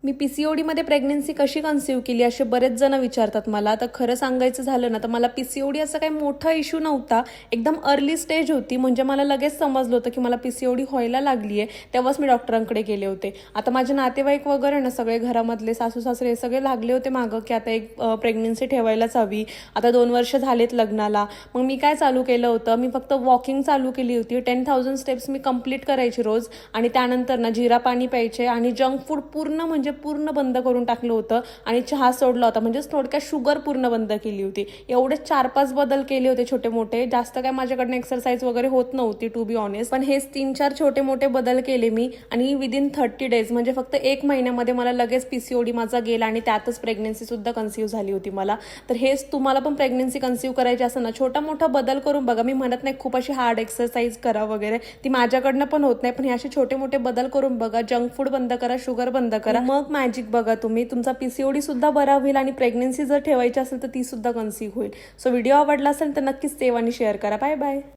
मी पीसीओडीमध्ये pregnancy कशी conceive केली असे बरेच जण विचारतात मला. तर खरं सांगायचं झालं ना तर मला पीसीओडी असं काही मोठा इश्यू नव्हता. एकदम अर्ली स्टेज होती. म्हणजे मला लगेच समजलं होतं की मला पीसीओडी व्हायला लागली आहे. तेव्हाच मी डॉक्टरांकडे गेले होते. आता माझे नातेवाईक वगैरे ना सगळे घरामधले सासू सासरे सगळे लागले होते मागं की आता एक प्रेग्नन्सी ठेवायलाच हवी. आता 2 वर्ष झालेत लग्नाला. मग मी काय चालू केलं होतं, मी फक्त वॉकिंग चालू केली होती. 10,000 स्टेप्स मी कंप्लीट करायची रोज. आणि त्यानंतर ना जिरा पाणी प्यायचे आणि जंक फूड पूर्ण बंद करून टाकलं होतं आणि चहा सोडला होता. म्हणजे थोडक्यात शुगर पूर्ण बंद केली होती. एवढे 4-5 बदल केले होते छोटे मोठे. जास्त काय माझ्याकडनं एक्सरसाइज वगैरे होत नव्हती टू बी ऑनेस्ट. पण हेच 3-4 छोटे मोठे बदल केले मी आणि विदिन 30 डेज म्हणजे फक्त 1 महिन्यामध्ये मला लगेच पीसीओडी माझा गेला आणि त्यातच प्रेग्नन्सी सुद्धा कन्सीव्ह झाली होती मला. तर हेच तुम्हाला पण प्रेग्नन्सी कन्सीव्ह करायची असं ना छोटा मोठा बदल करून बघा. मी म्हणत नाही खूप अशी हार्ड एक्सरसाइज करा वगैरे, ती माझ्याकडनं पण होत नाही. पण हे असे छोटे मोठे बदल करून बघा. जंक फूड बंद करा, शुगर बंद करा, मग मॅजिक बघा तुम्ही. तुमचा पीसीओडी सुद्धा बरा होईल आणि प्रेग्नन्सी जर ठेवायची असेल तर ती सुद्धा कन्सीव्ह होईल. सो व्हिडिओ आवडला असेल तर नक्कीच सेव्ह आणि शेअर करा. Bye bye.